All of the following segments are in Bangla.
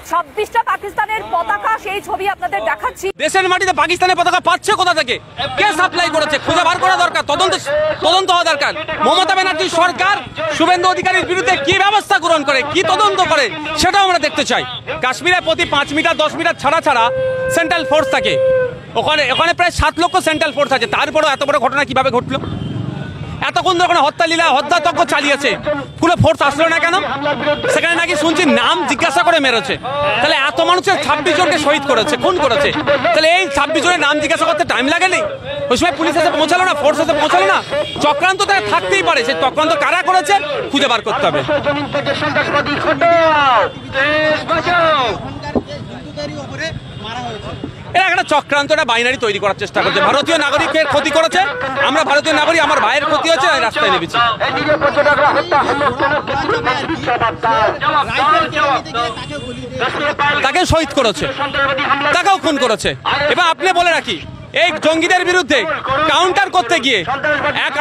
26টা পাকিস্তানের পতাকা, সেই ছবি আপনাদের দেখাচ্ছি। দেশের মাটিতে পাকিস্তানের পতাকা পাচ্ছে কোথা থেকে, কে সাপ্লাই করেছে খুঁজে বার করা দরকার, তদন্ত হওয়া দরকার। মমতা ব্যানার্জি সরকার শুভেন্দু অধিকারীর বিরুদ্ধে কি ব্যবস্থা গ্রহণ করে, কি তদন্ত করে, সেটাও আমরা দেখতে চাই। কাশ্মীরে প্রতি 5 মিটার 10 মিটার ছাড়া সেন্ট্রাল ফোর্স থাকে, ওখানে প্রায় 7 লক্ষ সেন্ট্রাল ফোর্স আছে, তারপরেও এত বড় ঘটনা কিভাবে ঘটলো? এতক্ষণ ধরে হত্যাযজ্ঞ চালিয়েছে, কোনো ফোর্স আসলো না কেন? সেখানে নাকি শুনছি নাম জিজ্ঞাসা করে মেরেছে। তাহলে এত মানুষের 26 জনকে শহীদ করেছে, খুন করেছে, তাহলে এই 26 জনের নাম জিজ্ঞাসা করতে টাইম লাগেনি? ওই সময় পুলিশ এসে পৌঁছালো না, ফোর্স এসে পৌঁছালো না? চক্রান্ত তারা থাকতেই পারে, সেই চক্রান্ত কারা করেছে খুঁজে বার করতে হবে। এরা একটা চক্রান্ত, একটা বাইনারি তৈরি করার চেষ্টা করছে। ভারতীয় নাগরিকের ক্ষতি করেছে, আমরা ভারতীয় নাগরিক, আমার ভাইয়ের ক্ষতি হচ্ছে, রাস্তায় নেমেছি। তাকে শহীদ করেছে, তাকেও খুন করেছে। এবার আপনি বলে রাখি, এই জঙ্গিদের বিরুদ্ধে কাউন্টার করতে গিয়ে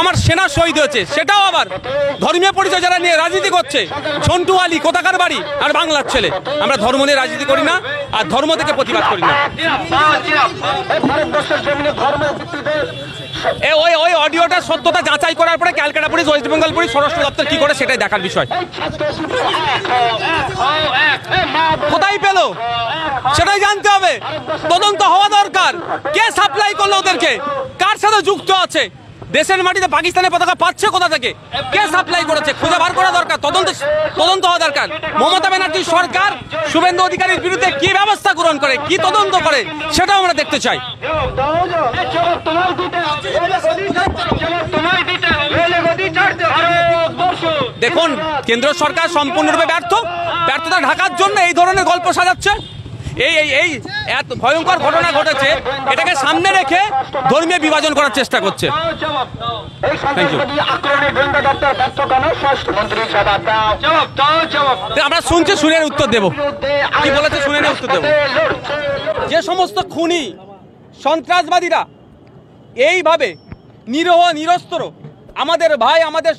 আমার সেনা শহীদ হয়েছে, সেটাও আবার ধর্মীয় পরিচয় যারা নিয়ে রাজনীতি করছে। ঝন্টু আলী কোথাকার বাড়ি আর বাংলার ছেলে। আমরা ধর্ম নিয়ে রাজনীতি করি না, আর ধর্ম থেকে প্রতিবাদ করি না। ওই অডিওটার সত্যতা যাচাই করার পরে Calcutta police, West Bengal police, স্বরাষ্ট্র দপ্তর কি করে সেটাই দেখার বিষয়। কোথায় পেল সেটাই জানতে হবে, তদন্ত হওয়া দরকার। কে সাপ্লাই করলো ওদেরকে, কার সাথে যুক্ত আছে? দেশের মাটিতে পাকিস্তানের পতাকা পাচ্ছে কোথা থেকে, কে সাপ্লাই করেছে খুঁজে বার করা দরকার, তদন্ত হওয়া দরকার। মমতা ব্যানার্জি সরকার শুভেন্দু অধিকারীর বিরুদ্ধে কি ব্যবস্থা গ্রহণ করে, কি তদন্ত করে, সেটাও আমরা দেখতে চাই। দেখুন, কেন্দ্র সরকার সম্পূর্ণরূপে ব্যর্থতা ঢাকার জন্য এই ধরনের গল্প সাজাচ্ছে। এই এত ভয়ঙ্কর ঘটনা ঘটেছে, এটাকে সামনে রেখে ধর্মীয় বিভাজন করার চেষ্টা করছে। আমরা শুনছি, শুনে উত্তর দেব। কি বলেছে শুনে উত্তর দেব। যে সমস্ত খুনি সন্ত্রাসবাদীরা এইভাবে নিরহ নিরস্ত্র আমাদের ভাই, আমাদের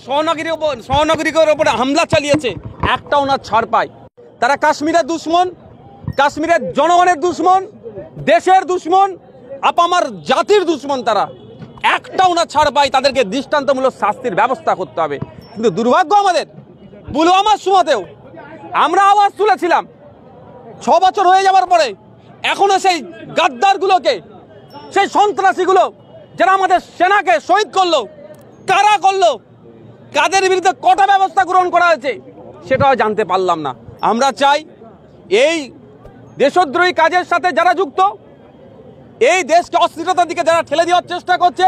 সহনাগরিকের উপরে হামলা চালিয়েছে, একটাও না ছাড় পায়। তারা কাশ্মীরের দুশ্মন, কাশ্মীরের জনগণের দুশ্মন, দেশের দুশ্মন, আপামার জাতির দুশ্মন। তারা একটাও না ছাড় পায়, তাদেরকে দৃষ্টান্তমূলক শাস্তির ব্যবস্থা করতে হবে। কিন্তু দুর্ভাগ্য আমাদের, পুলওয়ামার সময়তেও আমরা আওয়াজ তুলেছিলাম। 6 বছর হয়ে যাওয়ার পরে এখনো সেই গাদ্দারগুলোকে, সেই সন্ত্রাসীগুলো যারা আমাদের সেনাকে শহীদ করলো, কারা করলো, কাদের বিরুদ্ধে কটা ব্যবস্থা গ্রহণ করা হয়েছে, সেটাও জানতে পারলাম না। আমরা চাই এই দেশদ্রোহী কাজের সাথে যারা যুক্ত, এই দেশকে অস্থিরতার দিকে যারা ঠেলে দেওয়ার চেষ্টা করছে,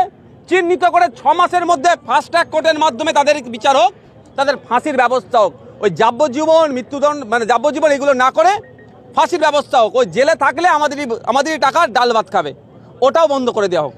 চিহ্নিত করে 6 মাসের মধ্যে ফাস্ট ট্র্যাক কোর্টের মাধ্যমে তাদের বিচার হোক, তাদের ফাঁসির ব্যবস্থা হোক। ওই যাবজ্জীবন, মৃত্যুদণ্ড, মানে যাবজ্জীবন এগুলো না করে ফাঁসির ব্যবস্থা হোক। ওই জেলে থাকলে আমাদেরই টাকার ডাল ভাত খাবে, ওটাও বন্ধ করে দেওয়া হোক।